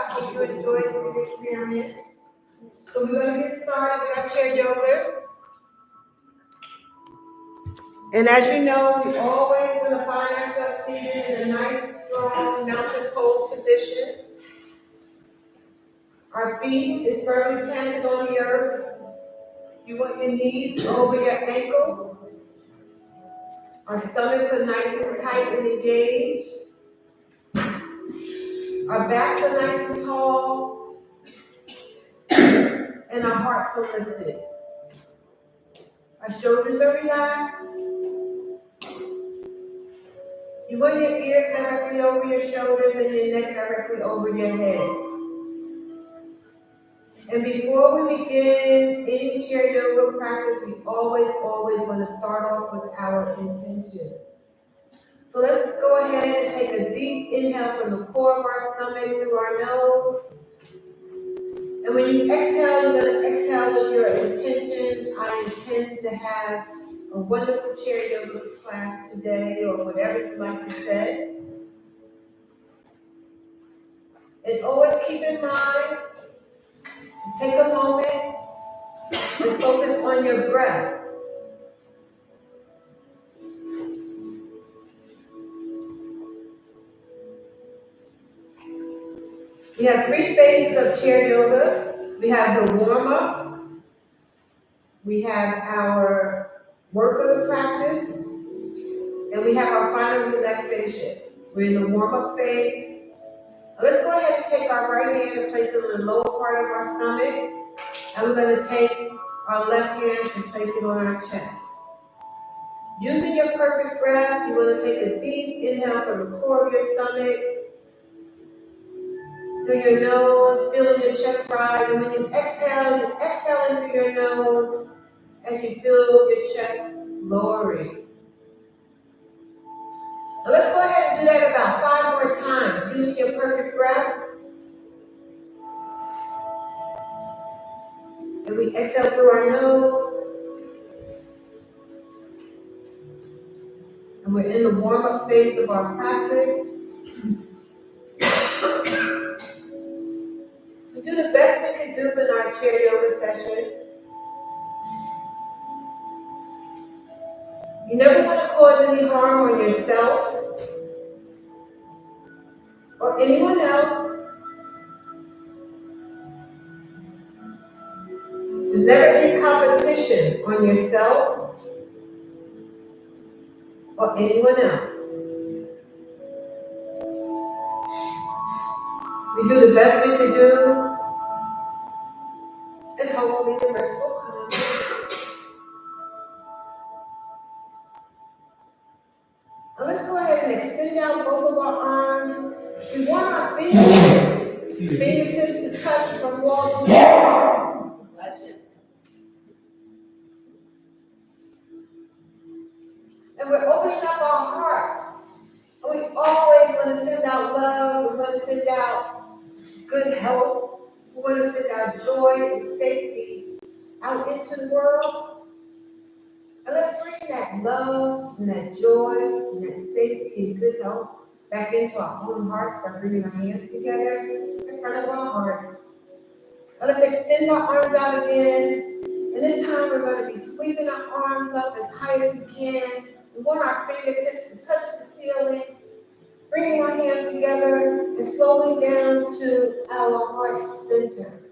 I hope you enjoyed this experience. So we're going to get started with our chair yoga. And as you know, we always want to find ourselves seated in a nice, strong, mountain pose position. Our feet is firmly planted on the earth. You want your knees over your ankle. Our stomachs are nice and tight and engaged. Our backs are nice and tall. And our hearts are lifted. Our shoulders are relaxed. You want your ears directly over your shoulders and your neck directly over your head. And before we begin any chair yoga practice, we always want to start off with our intention. So let's go ahead and take a deep inhale from the core of our stomach through our nose. And when you exhale, you're going to exhale with your intentions. I intend to have a wonderful chair yoga class today, or whatever you like to say. And always keep in mind, take a moment and focus on your breath. We have 3 phases of chair yoga. We have the warm-up. We have our work of the practice. And we have our final relaxation. We're in the warm-up phase. Now let's go ahead and take our right hand and place it on the lower part of our stomach. And we're going to take our left hand and place it on our chest. Using your perfect breath, you want to take a deep inhale from the core of your stomach, through your nose, feeling your chest rise. And when you exhale, you're exhaling through your nose as you feel your chest lowering. Now let's go ahead and do that about 5 more times, using your perfect breath. And we exhale through our nose. And we're in the warm-up phase of our practice. We do the best we can do in our chair yoga session. You never want to cause any harm on yourself or anyone else. There's never any competition on yourself or anyone else. We do the best we can do, and hopefully the rest will come. Now let's go ahead and extend out both of our arms. We want our fingertips to touch from wall to wall. And we're opening up our hearts. And we always want to send out love. We want to send out good health. We want to send out joy and safety out into the world. And let's bring that love and that joy and that safety and good health back into our own hearts by bringing our hands together in front of our hearts. Now let's extend our arms out again. And this time we're going to be sweeping our arms up as high as we can. We want our fingertips to touch the ceiling, bringing our hands together and slowly down to our heart center.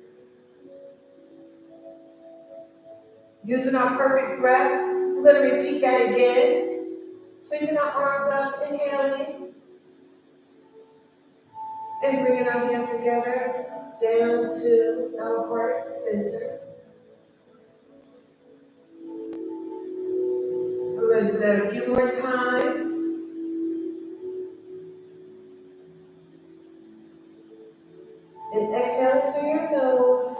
Using our perfect breath, we're going to repeat that again. Sweeping our arms up, inhaling, and bringing our hands together down to our heart center. We're going to do that a few more times. And exhaling through your nose.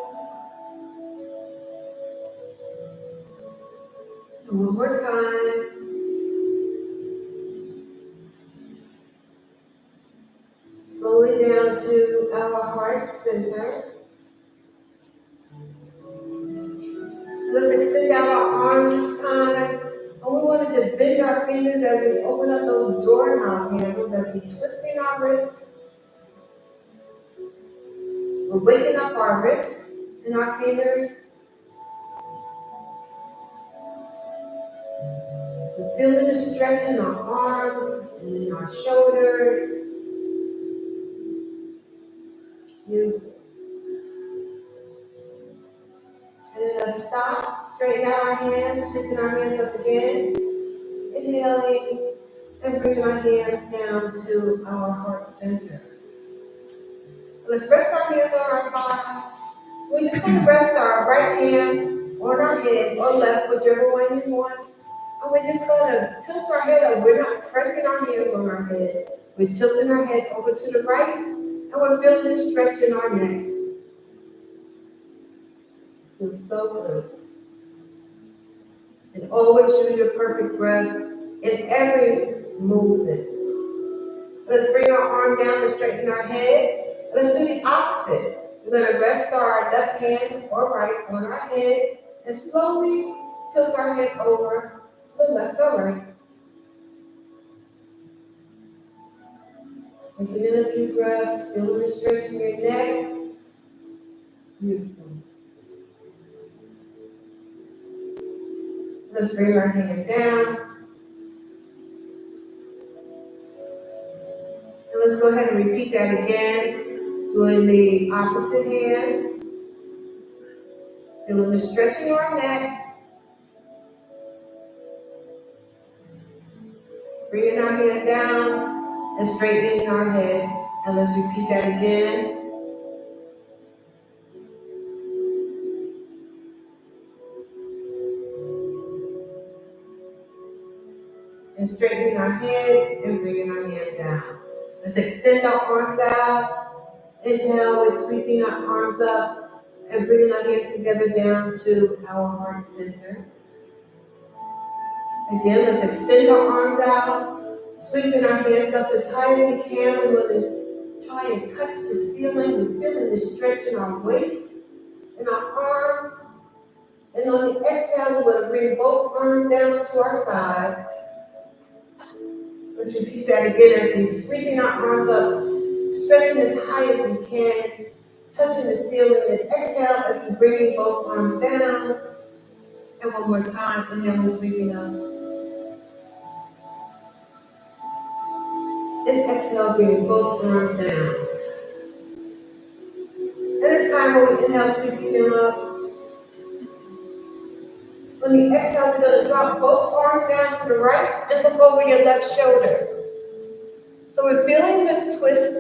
And one more time. Slowly down to our heart center. Let's extend out our arms this time. And we want to just bend our fingers as we open up those doorknob handles, as we twist in our wrists. We're waking up our wrists and our fingers. We're feeling the stretch in our arms and in our shoulders. Beautiful. And then let's stop, straighten out our hands, sweeping our hands up again. Inhaling and bring our hands down to our heart center. Let's rest our hands on our thighs. We're just going to rest our right hand on our head or left, whichever one you want. And we're just going to tilt our head over. We're not pressing our hands on our head. We're tilting our head over to the right, and we're feeling the stretch in our neck. Feels so good. And always use your perfect breath in every movement. Let's bring our arm down to straighten our head. Let's do the opposite. We're going to rest our left hand or right on our head and slowly tilt our head over to the left or right. Taking in a few breaths, feeling the stretch in your neck. Beautiful. Let's bring our hand down. And let's go ahead and repeat that again, doing the opposite hand. Feeling the stretch in our neck. Bringing our hand down and straightening our head. And let's repeat that again. And straightening our head and bringing our hand down. Let's extend our arms out. Inhale, we're sweeping our arms up and bringing our hands together down to our heart center. Again, let's extend our arms out, sweeping our hands up as high as we can. We're going to try and touch the ceiling. We're feeling the stretch in our waist, in our arms. And on the exhale, we're going to bring both arms down to our side. Let's repeat that again as we're sweeping our arms up, stretching as high as we can, touching the ceiling. And exhale as we bring both arms down. And one more time, inhale and sweeping up. And exhale, bring both arms down. And this time when we inhale, sweeping them up. On the exhale, we're going to drop both arms down to the right and look over your left shoulder. So we're feeling the twist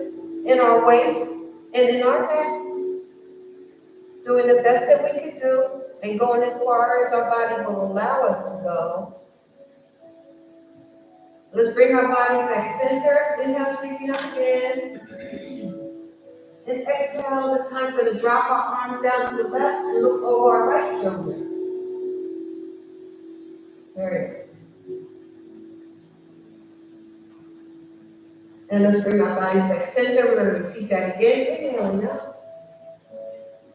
in our waist and in our neck. Doing the best that we can do and going as far as our body will allow us to go. Let's bring our bodies back center. Inhale, sweeping up again. And exhale, this time we're going to drop our arms down to the left and look over our right shoulder. There it is. And let's bring our bodies back center. We're going to repeat that again. Inhaling up.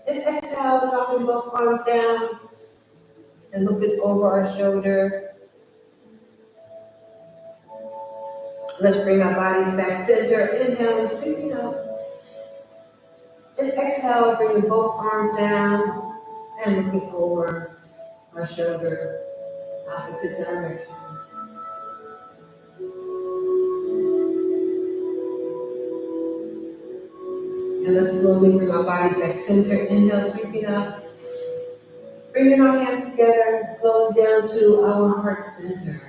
And exhale, dropping both arms down and looking over our shoulder. Let's bring our bodies back center. Inhale and sweeping up. And exhale, bringing both arms down and looking over our shoulder, opposite direction. And let's slowly bring our bodies back center. Inhale, sweeping up. Bringing our hands together, slowly down to our heart center.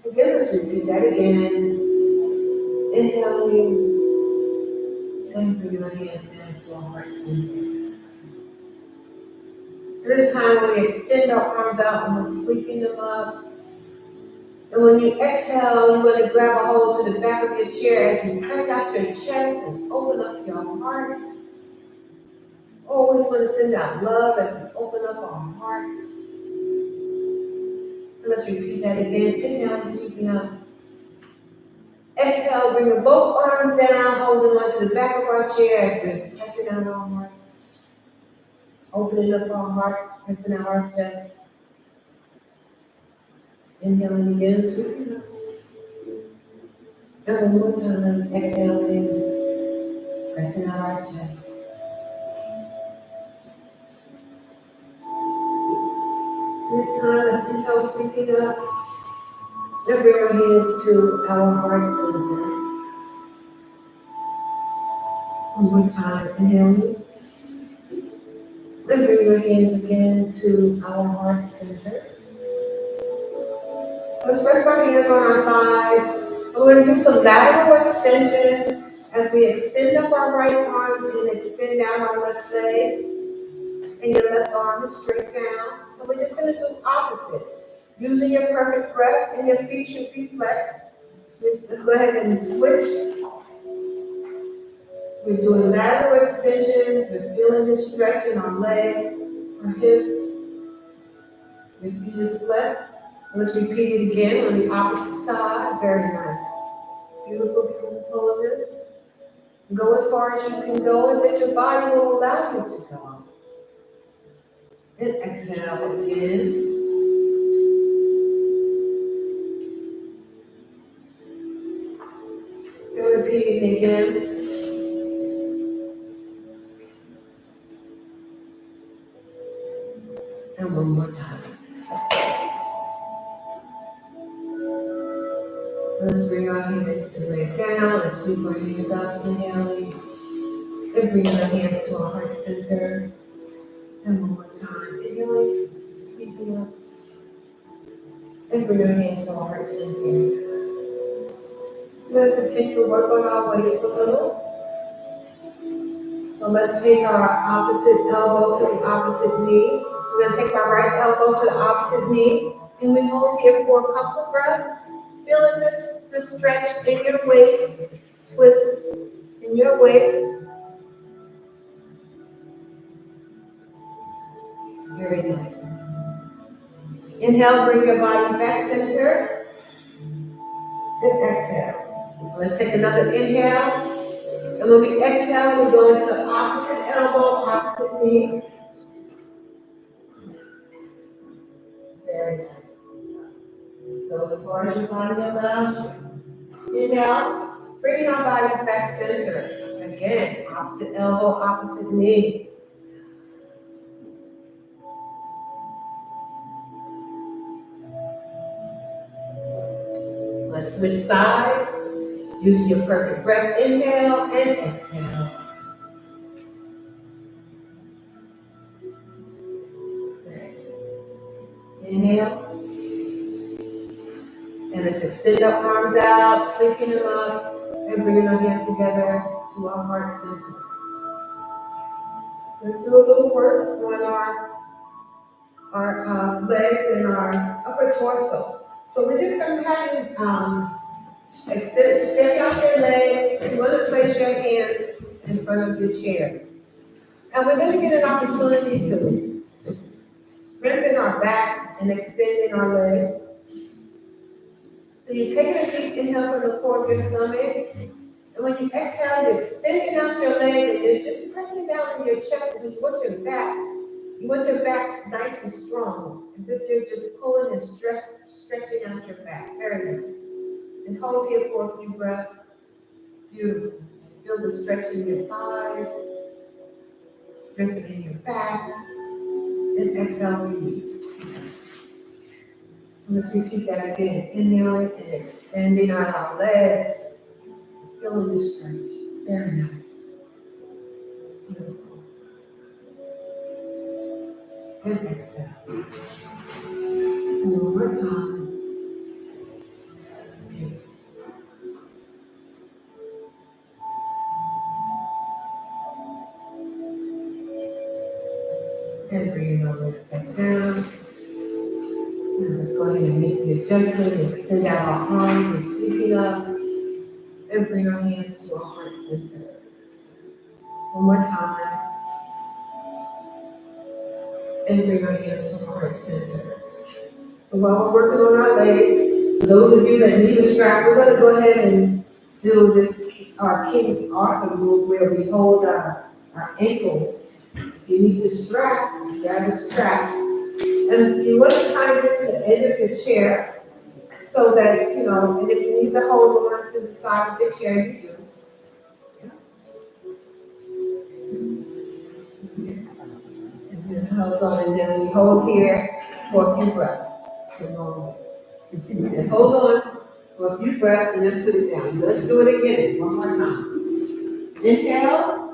Again, let's repeat that again. Inhaling and bringing our hands down to our heart center. This time we extend our arms out and we're sweeping them up. And when you exhale, you're going to grab a hold to the back of your chair as you press out your chest and open up your hearts. Always want to send out love as we open up our hearts. And let's repeat that again. Inhale and sweeping up. Exhale, bringing both arms down, holding on to the back of our chair as we're pressing out our hearts. Opening up our hearts, pressing out our chest. Inhaling again, sweeping up. And one more time, exhaling, Pressing out our chest. This time, let's inhale, sweeping up. And bring our hands to our heart center. One more time, inhaling. And bring your hands again to our heart center. Let's rest our hands on our thighs. We're going to do some lateral extensions as we extend up our right arm and extend down our left leg. And your left arm is straight down. And we're just going to do opposite. Using your perfect breath, and your feet should be flexed. Let's go ahead and switch. We're doing lateral extensions. We're feeling the stretch in our legs, our hips. Your feet is flexed. Let's repeat it again on the opposite side. Very nice. Beautiful, beautiful poses. Go as far as you can go and that your body will allow you to go. And exhale again. And repeating again. And one more time. Let's bring our hands to lay down. Let's sweep our hands up, inhaling. And bring our hands to our heart center. And one more time. Inhaling, sweeping up. And bring our hands to our heart center. We're going to continue to work on our waist a little. So let's take our opposite elbow to the opposite knee. So we're going to take our right elbow to the opposite knee. And we hold here for a couple of breaths. Feeling this stretch in your waist, twist in your waist. Very nice. Inhale, bring your body back center. And exhale. Let's take another inhale. And when we exhale, we're going to opposite elbow, opposite knee. Very nice. Go as far as your body allows you. Inhale, bringing our bodies back center. Again, opposite elbow, opposite knee. Let's switch sides. Using your perfect breath, inhale and exhale. Very nice. Inhale. And let's extend our arms out, sweeping them up, and bringing our hands together to our heart center. Let's do a little work on our legs and our upper torso. So we're just going to have you stretch out your legs. You want to place your hands in front of your chairs. And we're going to get an opportunity to strengthen our backs and extending our legs. So you're taking a deep inhale from the core of your stomach. And when you exhale, you're extending out your leg and you're just pressing down in your chest because you want your back nice and strong, as if you're just pulling and stretching out your back. Very nice. And hold here for a few breaths. Beautiful. Feel the stretch in your thighs, strengthening your back, and exhale, release. Let's repeat that again. Inhaling and extending out our legs. Feeling the stretch. Very nice. Beautiful. And exhale. One more time. Beautiful. And bring your legs back down. And let's go ahead and make the adjustment and extend out our arms and sweeping up. And bring our hands to our heart center. One more time. And bring our hands to our heart center. So while we're working on our legs, for those of you that need a strap, we're going to go ahead and do this, our King Arthur move where we hold our ankle. If you need the strap, grab the strap. And you want to kind of get to the end of your chair so that, and if you need to hold on to the side of your chair, you do. Hold on, and then we hold here for a few breaths. So normal. And hold on for a few breaths and then put it down. Let's do it again, one more time. Inhale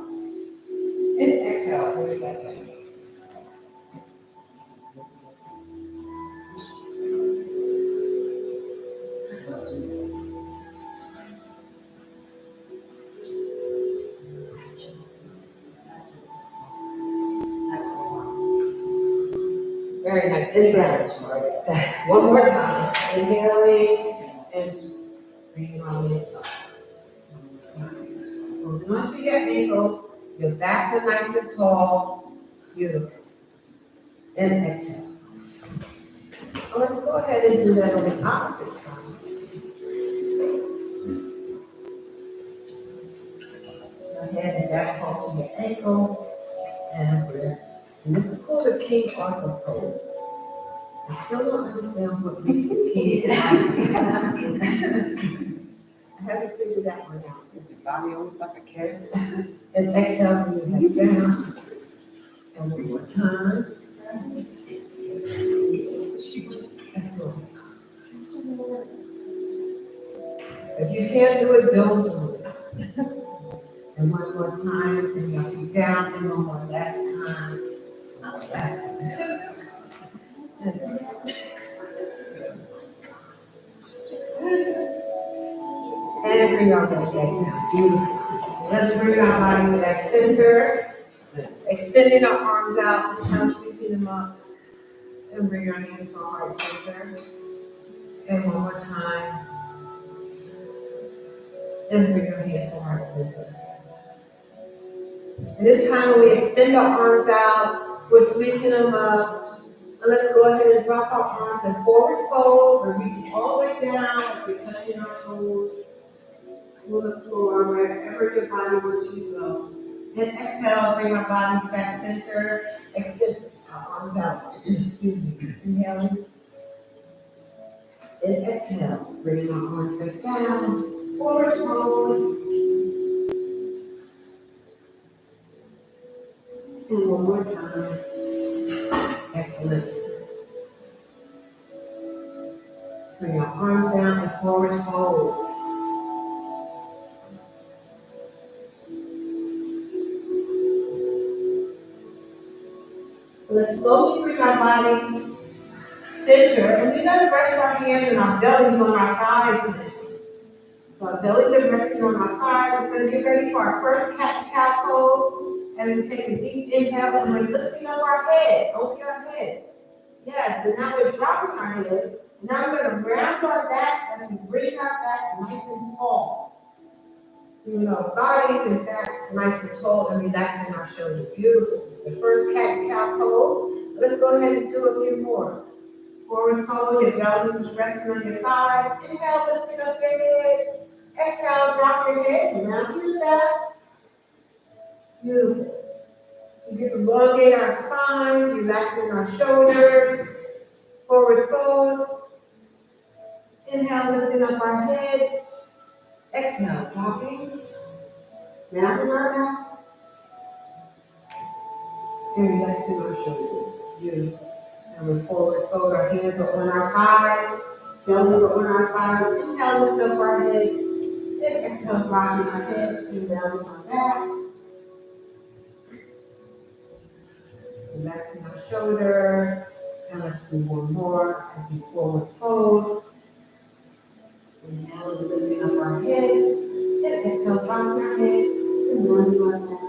and exhale. Bring it back down. That's all. Very nice. Inhale. One more time. Inhaling and breathing on it. Holding on to your ankle. Your backs are nice and tall. Beautiful. And exhale. Well, let's go ahead and do that on the opposite side. Go ahead and back hold to your ankle and breath. And this is called a King Arthur pose. I still don't understand what makes a king. I haven't figured that one out. Is your body always like a carrot? And exhale, bring your head down. And one more time. Excellent. If you can't do it, don't do it. And one more time, bring your feet down, and one more last time. Last time. And bring our back down. Beautiful. Let's bring our bodies back center. Extending our arms out and now sweeping them up. And bring our hands to our heart center. And one more time. And bring our hands to our heart center. And this time when we extend our arms out, we're sweeping them up. And let's go ahead and drop our arms and forward fold. We're reaching all the way down. We're touching our toes on the floor, wherever your body wants you to go. And exhale, bring our bodies back center. Extend our arms out. Excuse me. Inhaling. And exhale, bring our arms back down. Forward fold. And one more time. Excellent. Bring our arms down and forward fold. Let's slowly bring our bodies center, and we're going to rest our hands and our bellies on our thighs now. So our bellies are resting on our thighs. We're going to get ready for our first cat and cow pose as we take a deep inhale and we're lifting up our head, over our head. Yes, and now we're dropping our head. Now we're going to round our backs as we bring our backs nice and tall. Bringing our bodies and backs nice and tall and relaxing our shoulders. Beautiful. It's the first cat and cow pose. Let's go ahead and do a few more. Forward fold, your belly is resting on your thighs. Inhale, lifting up your head. Exhale, drop your head, round your back. Beautiful. We get to elongate our spines, relaxing our shoulders. Forward fold. Inhale, lifting up our head. Exhale, dropping. Rounding our backs. And relaxing our shoulders. Beautiful. And we forward fold, our hands are on our thighs. Bellies are on our thighs. Inhale, lift up our head. And exhale, dropping our head and rounding our back. Relaxing our shoulder. And let's do one more as we forward fold. Inhale, lifting up our head. And exhale, dropping our head and rounding our back.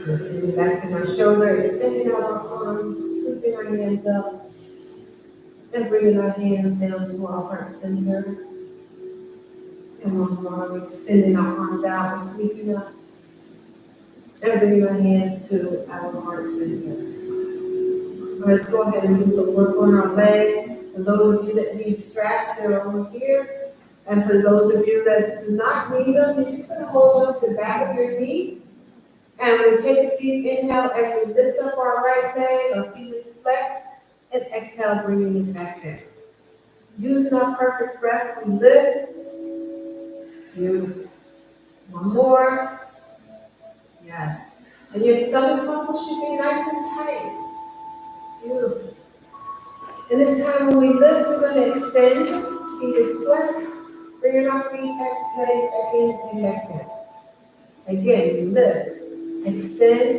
Relaxing our shoulder, extending out our arms, sweeping our hands up, and bringing our hands down to our heart center. And one more, we're extending our arms out, we're sweeping up, and bringing our hands to our heart center. Let's go ahead and do some work on our legs. For those of you that need straps, they're over here. And for those of you that do not need them, you're just going to hold them to the back of your knee. And we take a deep inhale as we lift up our right leg, our feet is flexed, and exhale, bringing it back down. Using our perfect breath, we lift. Beautiful. One more. Yes. And your stomach muscles should be nice and tight. Beautiful. And this time when we lift, we're going to extend. Feet is flexed. Bringing our feet back in and back down. Again, we lift, extend,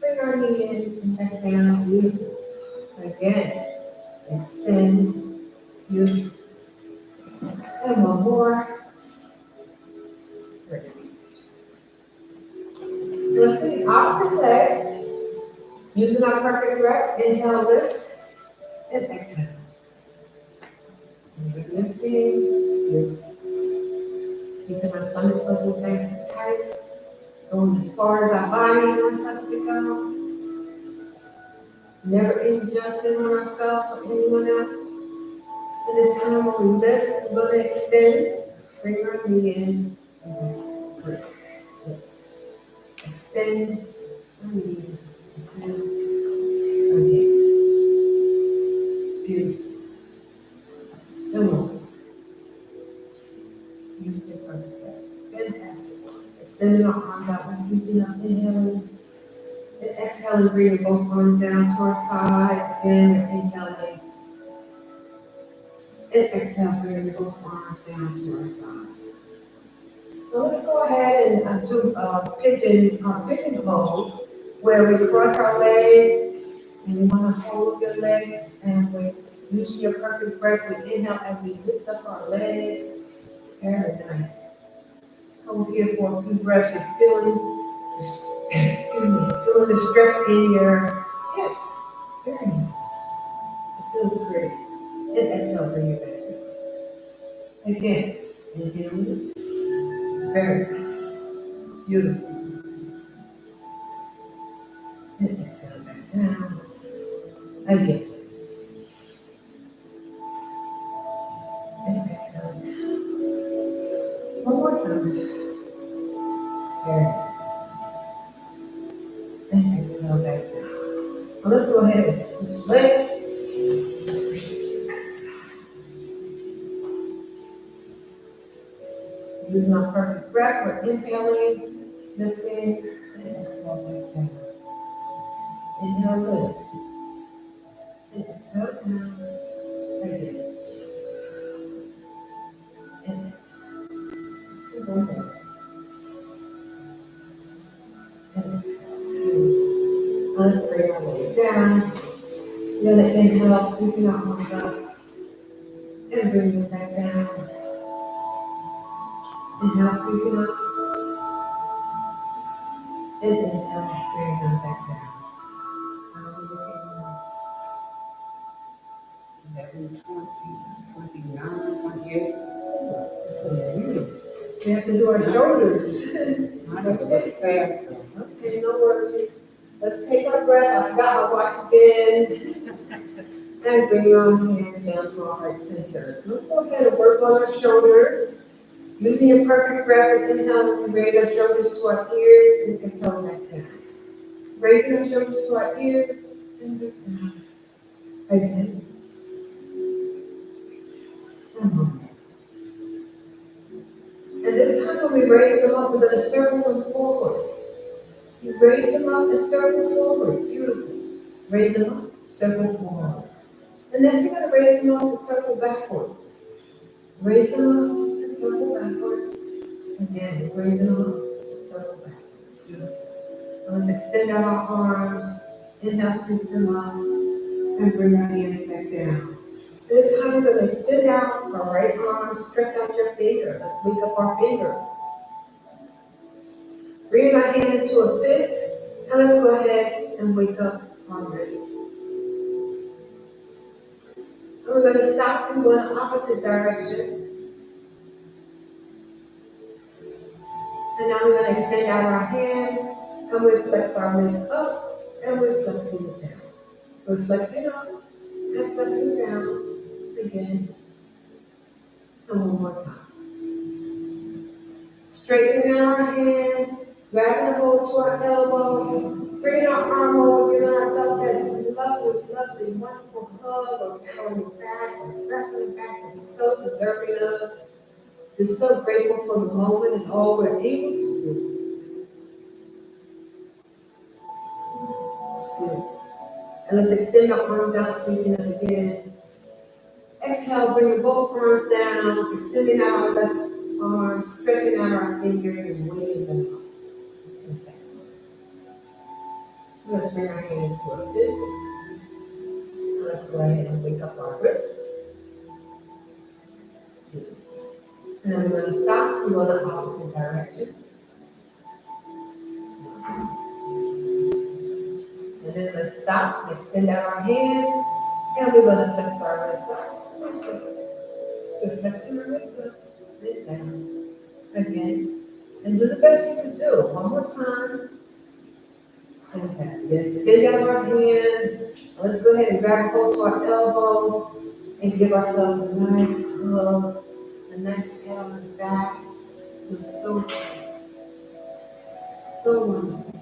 bring our knee in and back down. Beautiful. Again, extend. Beautiful. And one more. Great. Let's do the opposite leg. Using our perfect breath. Inhale, lift, and exhale. And we're lifting. Keeping our stomach muscles nice and tight. Going as far as our body wants us to go. Never any judgment on ourselves or anyone else. And this time when we lift, we're going to extend. Bring our knee in. And lift. Extend our knee. Extend. Again. Beautiful. Come on. Use your perfect breath. Fantastic. Extending our arms out. We're sweeping up, inhaling. And exhaling, bringing both arms down to our side. Again, we're inhaling. And exhale, bringing both arms down to our side. Now let's go ahead and do pigeon pose, where we cross our legs, and you want to hold your legs, and we use your perfect breath. We inhale as we lift up our legs. Very nice. Hold here for a few breaths. You're feeling the stretch in your hips. Very nice. It feels great. And exhale, bring it back down. Again, inhale. Very nice. Beautiful. And exhale back down. Again. And exhale down. One more time. Very nice. And exhale back down. Now let's go ahead and switch legs. Using our perfect breath, we're inhaling, lifting, and exhale back down. Inhale, lift. And exhale down. Again. And exhale. Two more. And exhale. Now let's bring our way down. You're going to inhale, sweeping our arms up. And bring them back down. Inhale, sweeping up. And inhale, bring them back down. Now we're looking 11, 20, 29, 28. so beautiful. We have to do our shoulders. I have to look faster. Okay, no worries. Let's take our breath. I got my watch again. And bring your hands down to our heart center. So let's go ahead and work on our shoulders. Using your perfect breath, inhale, we raise our shoulders to our ears and exhale back down. Raising our shoulders to our ears and back down. Again. And this time when we raise them up, we're going to circle them forward. You raise them up and circle forward. Beautiful. Raise them up, circle forward. And then you're going to raise them up and circle backwards. Raise them up and circle backwards. Again, raise them up and circle backwards. Beautiful. Now let's extend out our arms. Inhale, sweep them up. And bring our hands back down. This time we're going to extend out our right arm, stretch out your fingers. Let's wake up our fingers. Bring our hand into a fist, and let's go ahead and wake up our wrist. And we're going to stop and go in the opposite direction. And now we're going to extend out our hand, and we flex our wrist up, and we're flexing it down. We're flexing up and flexing down. Again. And one more time. Straightening out our hand, grabbing a hold to our elbow, bringing our arm over, giving ourselves that lovely, wonderful hug, or pat on the back, or scratch on the back that we're so deserving of. Just so grateful for the moment and all we're able to do. And let's extend our arms out, sweeping up again. Exhale, bring both arms down, extending out our left arm, stretching out our fingers and waving them up. Let's bring our hand into a fist. Let's go ahead and wake up our wrists. And I'm going to stop and go in the opposite direction. And then let's stop and extend out our hand. And we're going to flex our wrists up. We're flexing our wrists up and down. Again. And do the best you can do. One more time. Fantastic. Let's extend out our hand. Let's go ahead and grab a hold to our elbow and give ourselves a nice hug, a nice pat on the back. It was so wonderful.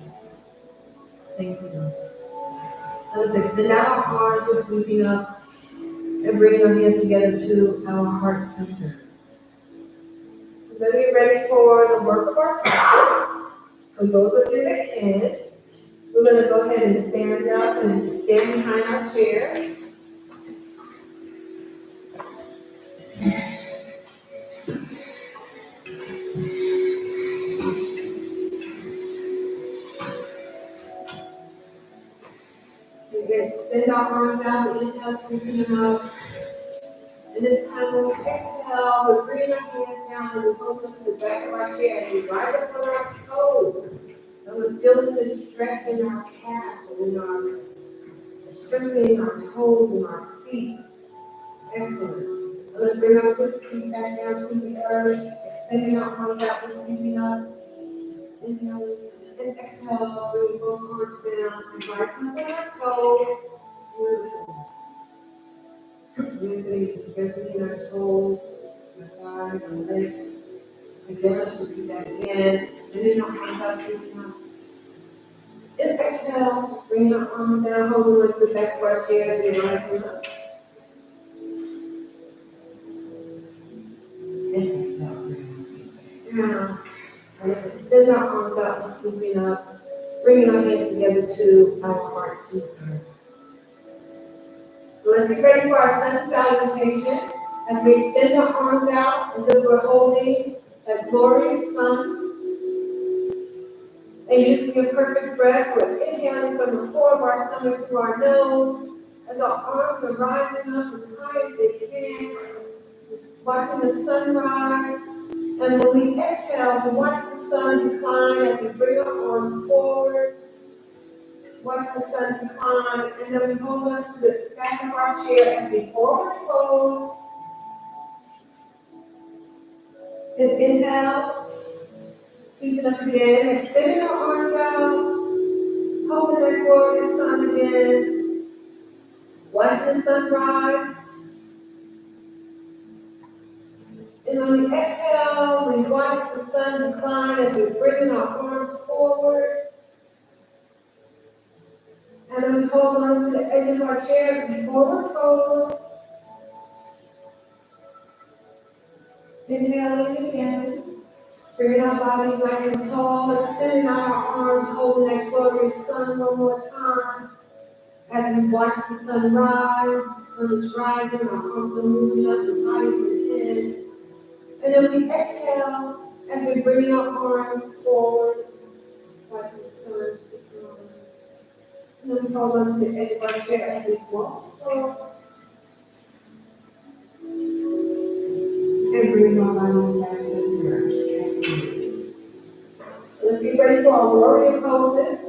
Thank you. So let's extend out our arms, just sweeping up and bringing our hands together to our heart center. Then we're ready for the work of our practice. For those of you that can, we're going to go ahead and stand up and stand behind our chair. We're going to extend our arms out, inhale, sweeping them up. And this time when we exhale, we're bringing our hands down and we're holding to the back of our chair and we rise up on our toes. And we're feeling this stretch in our calves and in our strengthening our toes and our feet. Excellent. And let's bring our feet back down to the earth, extending our arms out and sweeping up. Inhale and exhale, bring both arms down and rising up on our toes. Beautiful. Strengthening our toes, our thighs and legs. Again, let's repeat that again. Extending our arms out, sweeping up. And exhale, bring our arms down, holding on to the back of our chairs and rising up. And exhale, bring our feet back down. And let's extend our arms out and sweeping up, bringing our hands together to our heart center. Let's get ready for our sun salutation. As we extend our arms out as if we're holding that glorious sun. And using a perfect breath, we're inhaling from the floor of our stomach through our nose. As our arms are rising up as high as they can, watching the sun rise. And when we exhale, we watch the sun decline as we bring our arms forward. Watch the sun decline, and then we hold on to the back of our chair as we forward fold. And inhale, sweeping up again, extending our arms out, holding that glorious sun again, watching the sun rise. And when we exhale, we watch the sun decline as we're bringing our arms forward. And then we hold on to the edge of our chair as we forward fold. Inhaling again. Bringing our bodies nice and tall, extending out our arms, holding that glorious sun one more time. As we watch the sun rise, the sun is rising, our arms are moving up as high as they can. And then we exhale as we bring our arms forward, watch the sun decline. And then we hold on to the edge of our chair as we walk forward. And bring our bodies back center. Excellent. Let's get ready for our warrior poses.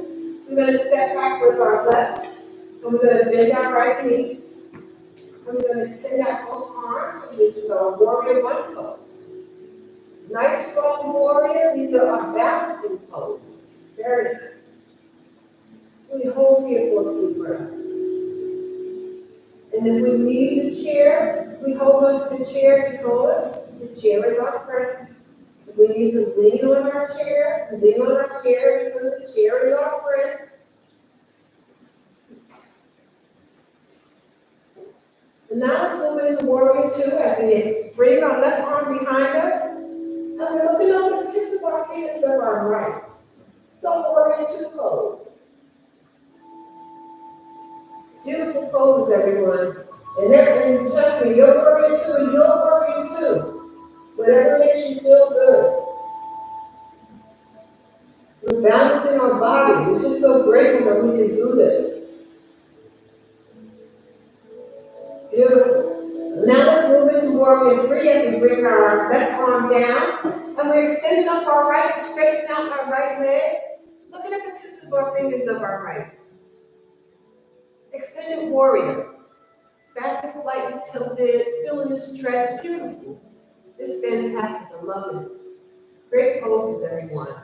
We're going to step back with our left. And we're going to bend our right knee. And we're going to extend out both arms. And this is our warrior one pose. Nice strong warrior. These are our balancing poses. Very nice. We hold here for a few breaths. And then we need the chair. We hold on to the chair because the chair is our friend. We need to lean on our chair because the chair is our friend. And now let's move into warrior two as we bring our left arm behind us. And we're looking over the tips of our fingers of our right. So warrior two pose. Beautiful poses, everyone. And trust me, you're worrying too, and you're worrying too. Whatever makes you feel good. We're balancing our body. We're just so grateful that we can do this. Beautiful. Now let's move into warrior three as we bring our left arm down. And we're extending up our right, straightening out our right leg. Looking at the tips of our fingers of our right. Extended warrior. Back is slightly tilted, feeling the stretch. Beautiful. Just fantastic. I love it. Great poses, everyone.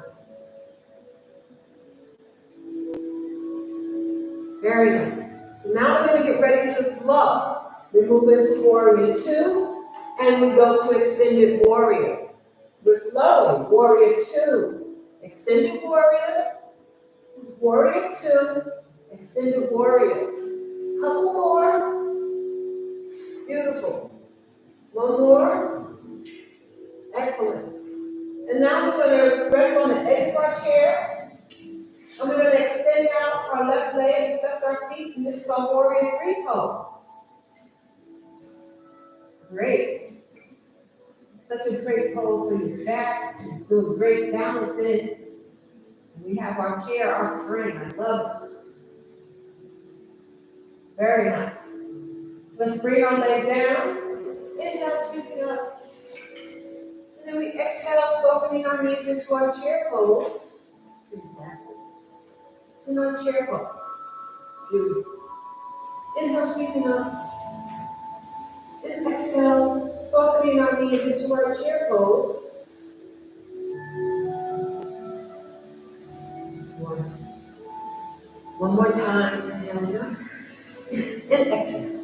Very nice. So now we're going to get ready to flow. We move into warrior two, and we go to extended warrior. We're flowing. Warrior two, extended warrior, warrior two, extended warrior. Couple more. Beautiful. One more. Excellent. And now we're going to rest on the edge of our chair, and we're going to extend out our left leg, touch our feet, and this is our warrior three pose. Great. Such a great pose for your back. Do a great balancing. We have our chair, our frame. I love it. Very nice. Let's bring our leg down. Inhale, scooping up. And then we exhale, softening our knees into our chair pose. Fantastic. In our chair pose. Beautiful. Inhale, sweeping up. And exhale, softening our knees into our chair pose. One more time. Inhale up. And exhale.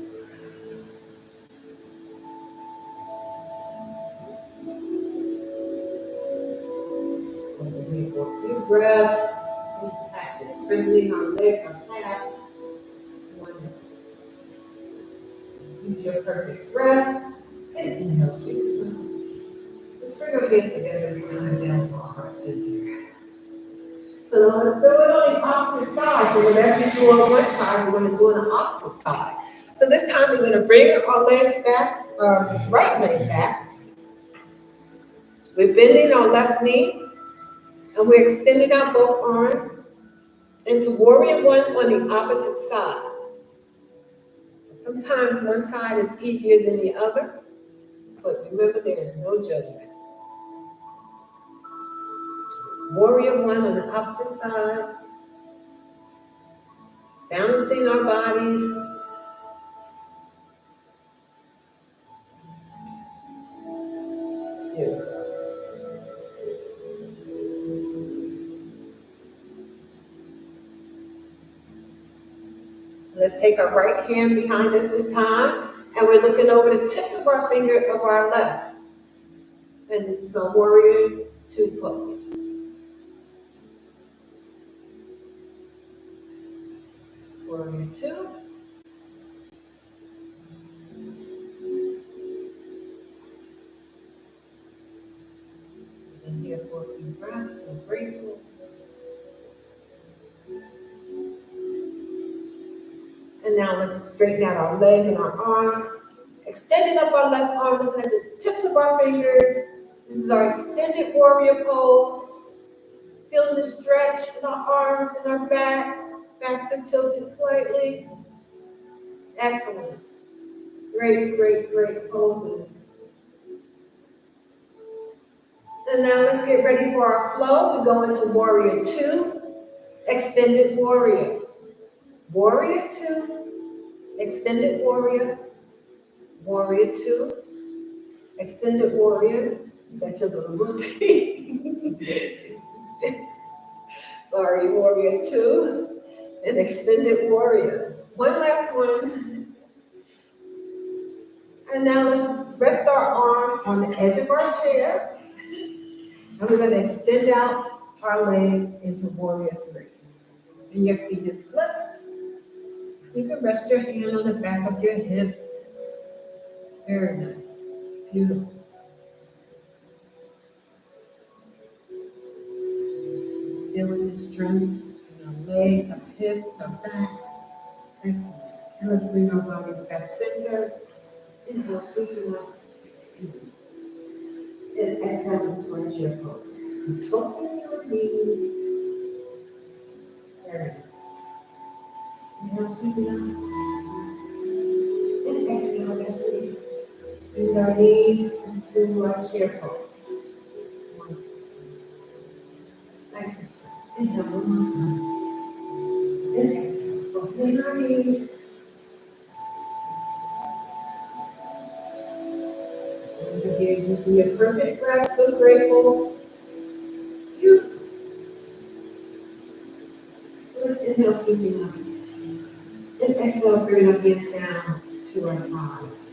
A few breaths. Fantastic. Strengthening our legs, our calves. Wonderful. Use your perfect breath. And inhale, sweep. Let's bring our hands together this time down to our heart center. So now let's do it on the opposite side. So whatever you do on one side, we're going to do on the opposite side. So this time we're going to bring our legs back, our right leg back. We're bending our left knee, and we're extending out both arms into warrior one on the opposite side. Sometimes one side is easier than the other, but remember there is no judgment. It's warrior one on the opposite side, balancing our bodies. Beautiful. Let's take our right hand behind us this time, and we're looking over the tips of our finger of our left. And this is a warrior two pose. Warrior two. And here for a few breaths, so grateful. And now let's straighten out our leg and our arm. Extending up our left arm, looking at the tips of our fingers. This is our extended warrior pose. Feeling the stretch in our arms and our back. Backs are tilted slightly. Excellent. Great, great, great poses. And now let's get ready for our flow. We go into warrior two, extended warrior. Warrior two, extended warrior. Warrior two, extended warrior. You got your little routine. Sorry, warrior two, and extended warrior. One last one. And now let's rest our arm on the edge of our chair. And we're going to extend out our leg into warrior three. And your feet is flexed. You can rest your hand on the back of your hips. Very nice. Beautiful. Feeling the strength in our legs, our hips, our backs. Excellent. And let's bring our bodies back center. Inhale, sweeping up. And exhale towards your pose. So soften your knees. Very nice. Inhale, sweeping up. And exhale, as we bring our knees into our chair pose. Nice and strong. Inhale, one more time. And exhale. Soften our knees. So again, using your perfect breath, so grateful. Beautiful. Let's inhale, sweeping up. And exhale, bring our hands down to our sides.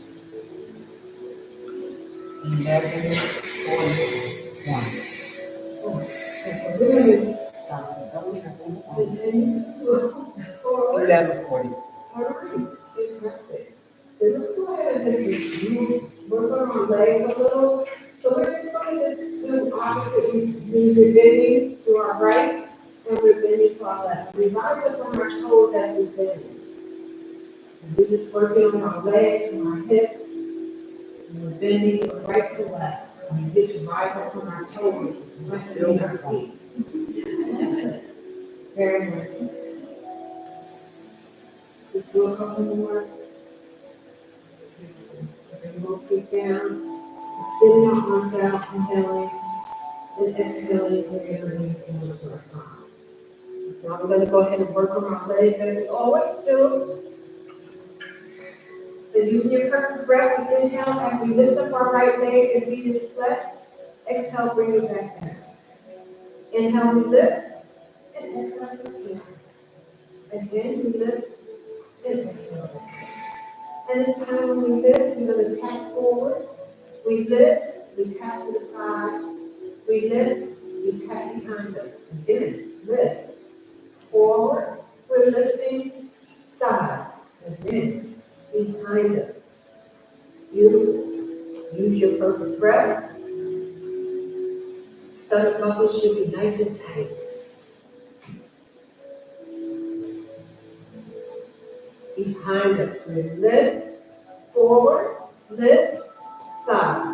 11, 41. Okay, we're going to continue to move forward. 11:40. All right, fantastic. Then let's go ahead and just work on our legs a little. So we're just going to just do opposite. We're bending to our right and we're bending to our left. We rise up on our toes as we bend. And we're just working on our legs and our hips. And we're bending from right to left. And we get to rise up on our toes, strengthening our feet. Very nice. Just do a couple more. Bring both feet down. Extending our arms out, inhaling. And exhaling, bringing our knees down to our side. So now we're going to go ahead and work on our legs as we always do. So using your perfect breath, we inhale as we lift up our right leg and feet is flexed. Exhale, bring it back down. Inhale, we lift. And exhale, bring it down. Again, we lift. And exhale. And this time when we lift, we're going to tap forward. We lift, we tap to the side. We lift, we tap behind us. Again, lift. Forward, we're lifting, side. Again, behind us. Beautiful. Use your perfect breath. Stomach muscles should be nice and tight. Behind us, we lift, forward, lift, side.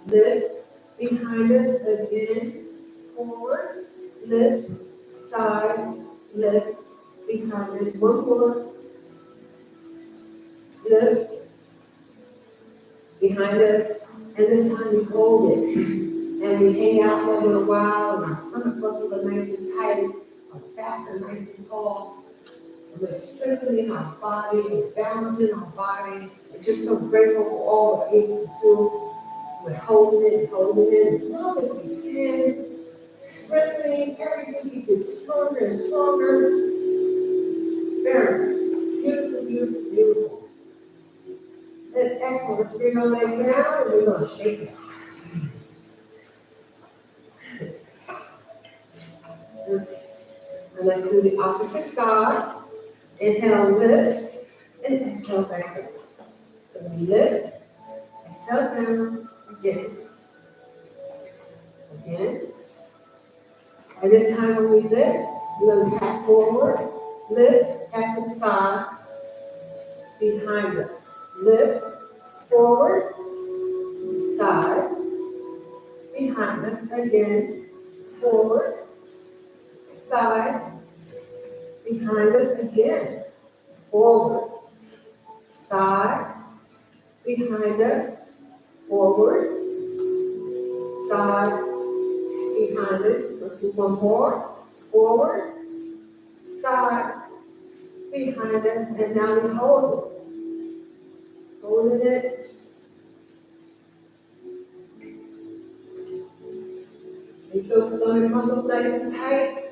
Lift, behind us, again, forward, lift, side, lift, behind us. One more, lift, behind us, and this time we hold it. And we hang out for a little while, and our stomach muscles are nice and tight, our backs are nice and tall. And we're strengthening our body, we're balancing our body. We're just so grateful for all we're able to do. We're holding it as long as we can. Strengthening everything, we get stronger and stronger. Very nice. Beautiful, beautiful, beautiful. And excellent. Let's bring our leg down, and we're going to shake it. Okay. And let's do the opposite side. Inhale, lift, and exhale back up. So we lift, exhale down, again. Again. And this time when we lift, we're going to tap forward, lift, tap to the side, behind us. Lift, forward, side, behind us. Again, forward, side, behind us. Again, forward, side, behind us, forward, side, behind us. Let's do one more. Forward, side, behind us, and now we hold it. Holding it. Make those stomach muscles nice and tight.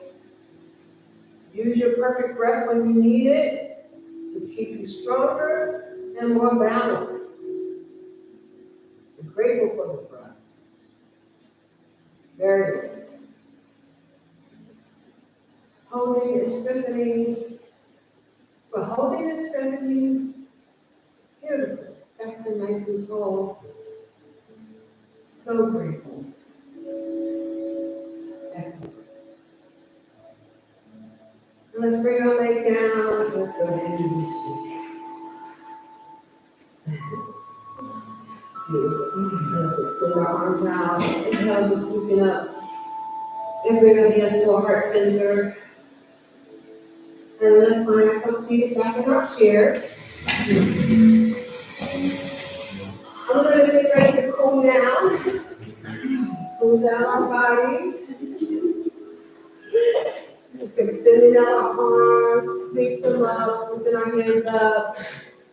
Use your perfect breath when you need it to keep you stronger and more balanced. We're grateful for the breath. Very nice. Holding and strengthening. We're holding and strengthening. Beautiful. Backs are nice and tall. So grateful. Excellent. And let's bring our leg down. Let's go ahead and do this. Let's extend our arms out. Inhale, we're scooping up. And bring our hands to our heart center. And let's find ourselves seated back in our chairs. I'm going to get ready to cool down. Cool down our bodies. Just extending out our arms, sweep them up, sweeping our hands up.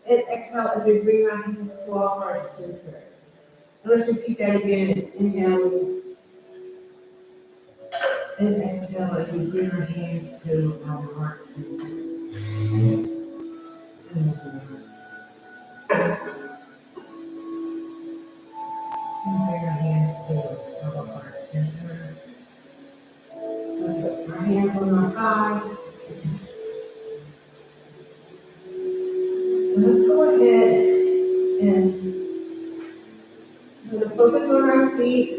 And exhale as we bring our hands to our heart center. And let's repeat that again. Inhale. And exhale as we bring our hands to our heart center. And bring our hands to our heart center. Let's put our hands on our thighs. And let's go ahead and we're going to focus on our feet.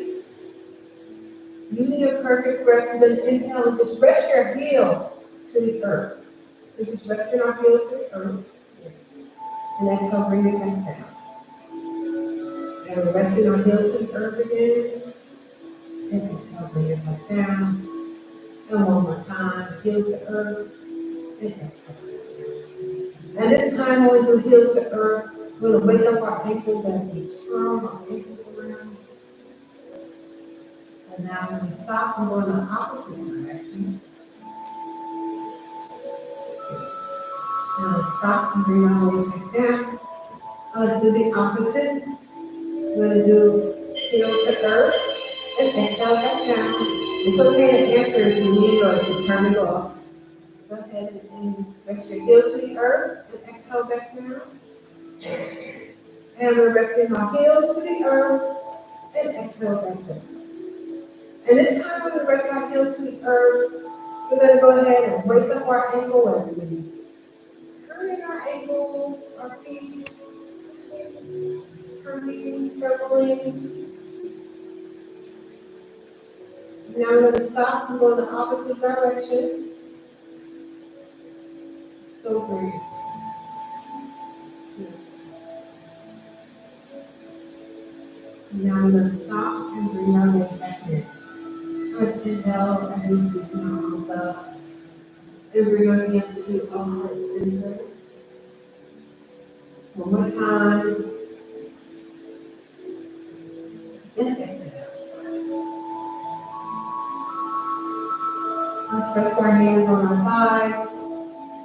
Using your perfect breath, and then inhale and just rest your heel to the earth. We're just resting our heel to the earth. Yes. And exhale, bring it back down. And we're resting our heel to the earth again. And exhale, bring it back down. And one more time, heel to earth. And exhale. And this time, when we do heel to earth, we're going to wake up our ankles as we turn our ankles around. And now when we stop and go in the opposite direction. Now we stop and bring our weight back down. Let's do the opposite. We're going to do heel to earth and exhale back down. It's okay to answer if you need or to turn it off. Go ahead and rest your heel to the earth and exhale back down. And we're resting our heel to the earth and exhale back down. And this time when we rest our heel to the earth, we're going to go ahead and wake up our ankle as we turn in our ankles, our feet, turning, circling. Now we're going to stop and go in the opposite direction. Still breathe. Now we're going to stop and bring our weight back in. Let's inhale as we scoop our arms up. And bring our hands to our heart center. One more time. And exhale. Let's rest our hands on our thighs.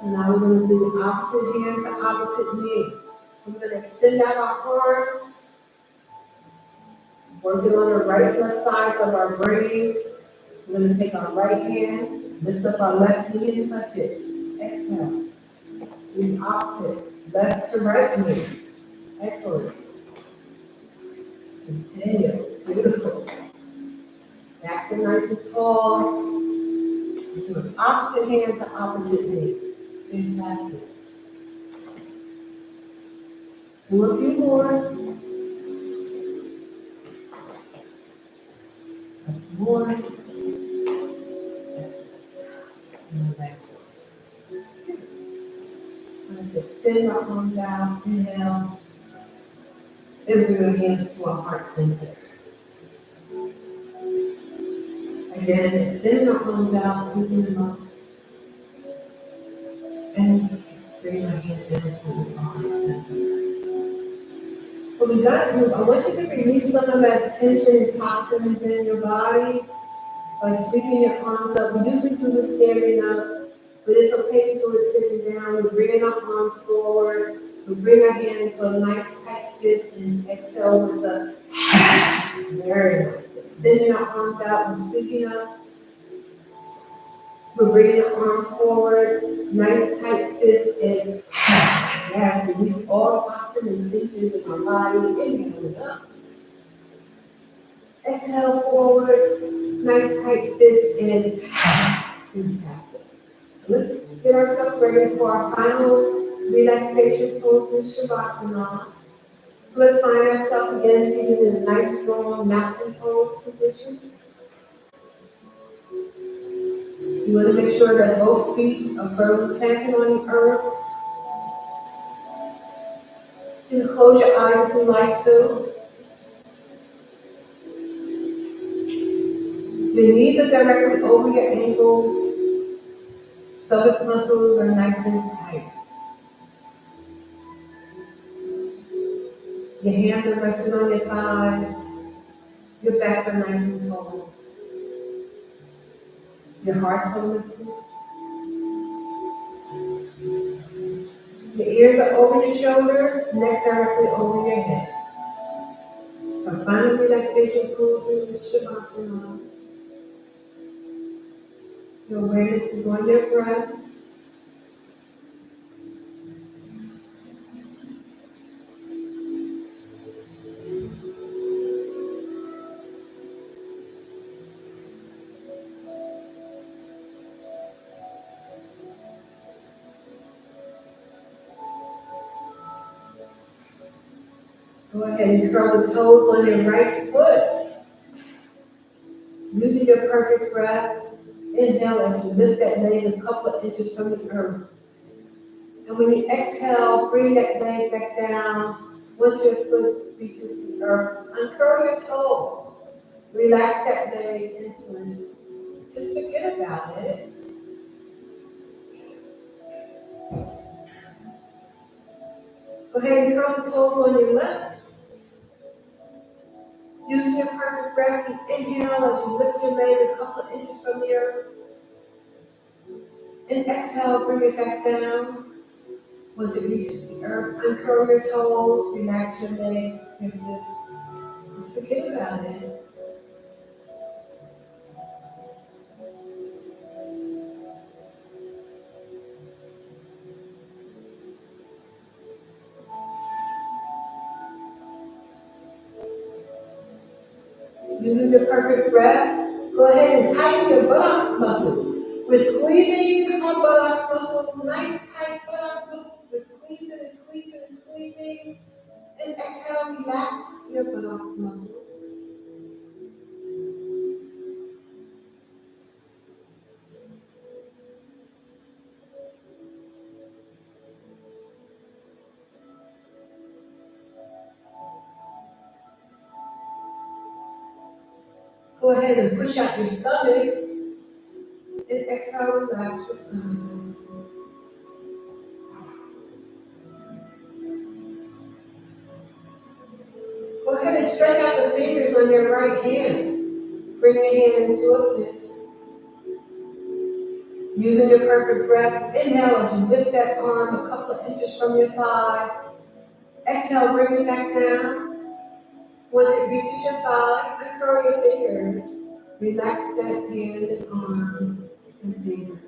And now we're going to do the opposite hand to opposite knee. So we're going to extend out our arms. Working on the right left sides of our brain. We're going to take our right hand, lift up our left knee and touch it. Exhale. Do the opposite, left to right knee. Excellent. Continue. Beautiful. Backs are nice and tall. Do an opposite hand to opposite knee. Fantastic. Do a few more. More. And exhale. Let's extend our arms out. Inhale. And bring our hands to our heart center. Again, extend our arms out, sweeping them up. And bring our hands down to our heart center. So I want you to release some of that tension and toxins in your bodies by sweeping your arms up. We usually do this standing up, but it's okay to do it sitting down. We're bringing our arms forward. We bring our hand to a nice tight fist and exhale with a very nice. Extending our arms out and sweeping up. We're bringing the arms forward, nice tight fist and yes, release all toxins and tensions in our body. Inhale it up. Exhale forward, nice tight fist and fantastic. Let's get ourselves ready for our final relaxation pose in Shavasana. So let's find ourselves again seated in a nice strong mountain pose position. You want to make sure that both feet are firmly planted on the earth. You can close your eyes if you like to. Your knees are directly over your ankles. Stomach muscles are nice and tight. Your hands are resting on your thighs. Your backs are nice and tall. Your heart's are lifted. Your ears are over your shoulder, neck directly over your head. So final relaxation pulls in this Shavasana. Your awareness is on your breath. Go ahead and curl the toes on your right foot. Using your perfect breath, inhale as you lift that leg a couple of inches from the earth. And when you exhale, bring that leg back down. Once your foot reaches the earth, uncurl your toes. Relax that leg and foot. Just forget about it. Go ahead and curl the toes on your left. Using your perfect breath, inhale as you lift your leg a couple of inches from the earth. And exhale, bring it back down. Once it reaches the earth, uncurl your toes, relax your leg, your foot. Just forget about it. Using the perfect breath, go ahead and tighten your buttocks muscles. We're squeezing our buttocks muscles, nice tight buttocks muscles. We're squeezing and squeezing and squeezing. And exhale, relax your buttocks muscles. Go ahead and push out your stomach. And exhale, relax your stomach muscles. Go ahead and stretch out the fingers on your right hand. Bring your hand into a fist. Using your perfect breath, inhale as you lift that arm a couple of inches from your thigh. Exhale, bring it back down. Once it reaches your thigh, uncurl your fingers. Relax that hand and arm and fingers.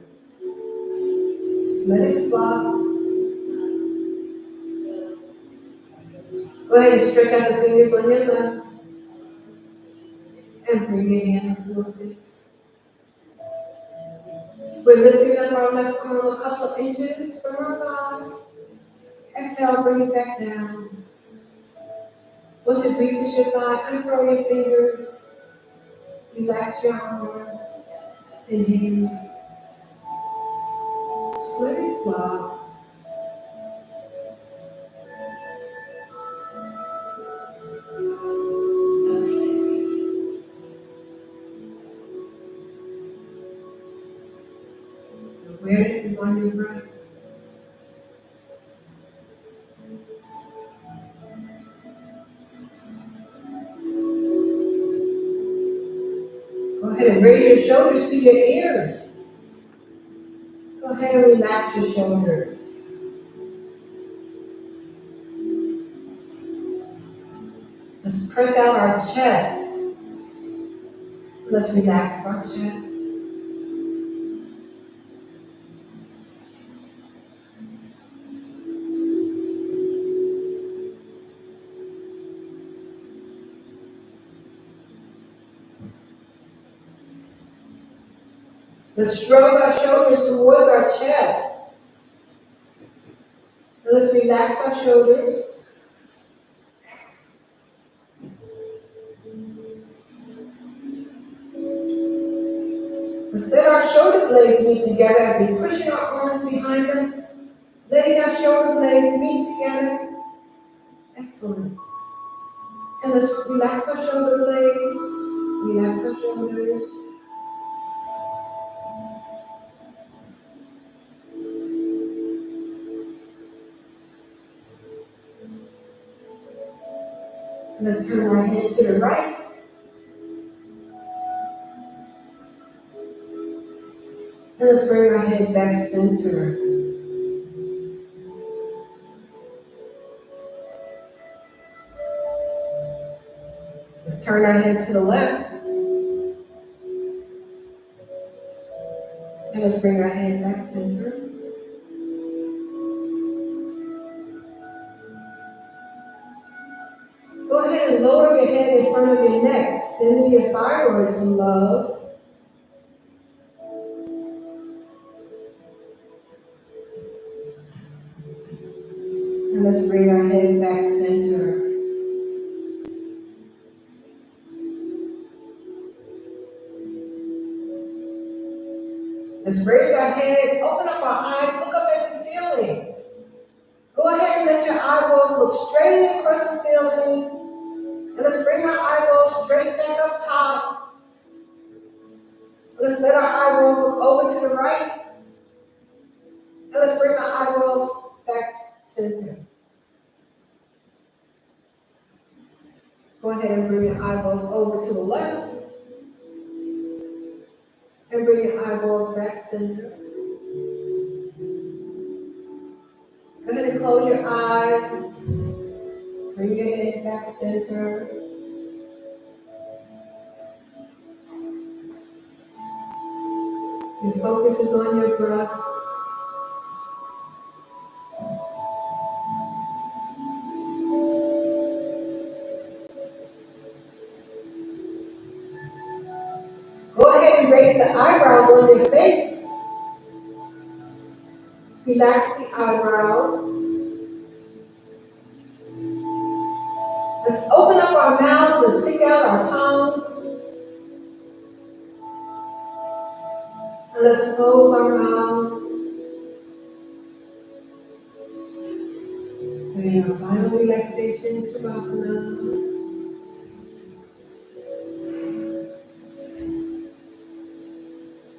Just let it flow. Go ahead and stretch out the fingers on your left and bring your hand into a fist. We're lifting up our left arm a couple of inches from our thigh. Exhale, bring it back down. Once it reaches your thigh, uncurl your fingers. Relax your arm and hand. Just let it flow. Awareness is on your breath. Go ahead and raise your shoulders to your ears. Go ahead and relax your shoulders. Let's press out our chest. Let's relax our chest. Let's stroke our shoulders towards our chest. And let's relax our shoulders. Let's let our shoulder blades meet together as we push our arms behind us. Letting our shoulder blades meet together. Excellent. And let's relax our shoulder blades. Relax our shoulders. Let's turn our head to the right. And let's bring our head back center. Let's turn our head to the left. And let's bring our head back center. Go ahead and lower your head in front of your neck, sending your thyroid some love. And let's bring our head back center. Let's raise our head, open up our eyes, look up at the ceiling. Go ahead and let your eyeballs look straight across the ceiling. And let's bring our eyeballs straight back up top. Let's let our eyeballs look over to the right. And let's bring our eyeballs back center. Go ahead and bring your eyeballs over to the left. And bring your eyeballs back center. Go ahead and close your eyes. Bring your head back center. Your focus is on your breath. Go ahead and raise the eyebrows on your face. Relax the eyebrows. Let's open up our mouths and stick out our tongues. And let's close our mouths. And our final relaxation, Shavasana.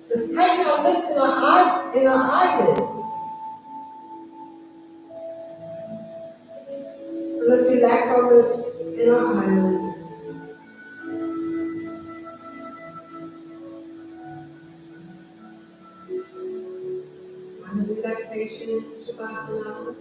Let's tighten our lips and our eyelids. And let's relax our lips and our eyelids. Final relaxation, Shavasana.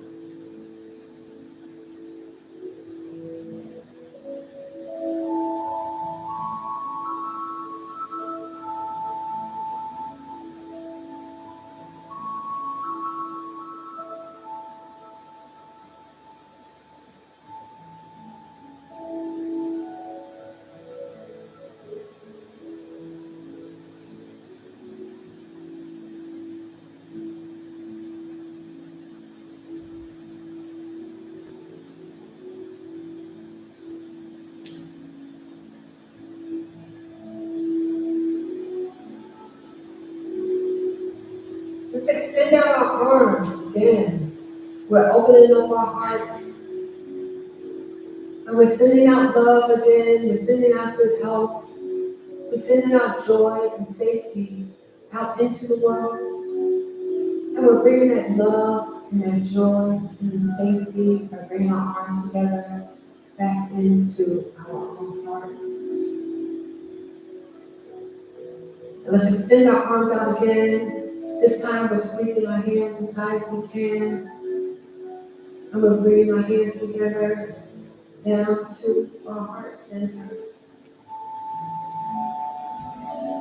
Let's extend out our arms again. We're opening up our hearts. And we're sending out love again. We're sending out good health. We're sending out joy and safety out into the world. And we're bringing that love and that joy and the safety by bringing our arms together back into our own hearts. And let's extend our arms out again. This time we're sweeping our hands as high as we can. And we're bringing our hands together down to our heart center.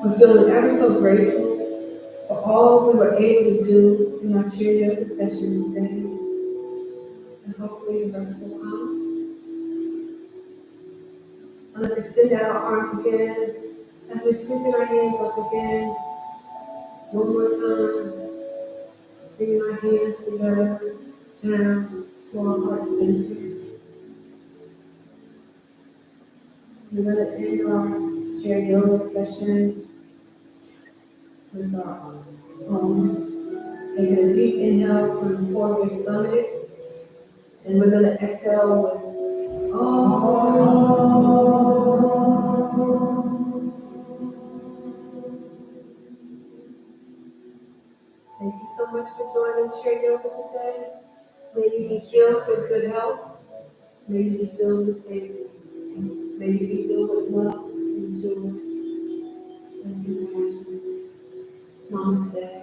We're feeling ever so grateful for all we were able to do in our chair yoga session today. And hopefully the rest will come. And let's extend out our arms again as we're sweeping our hands up again. One more time. Bringing our hands together down to our heart center. We're going to end our chair yoga session with our taking a deep inhale from the core of your stomach. And we're going to exhale with Thank you so much for joining Chair Yoga today. May you be filled with good health. May you be filled with safety. May you be filled with love and joy. Namaste.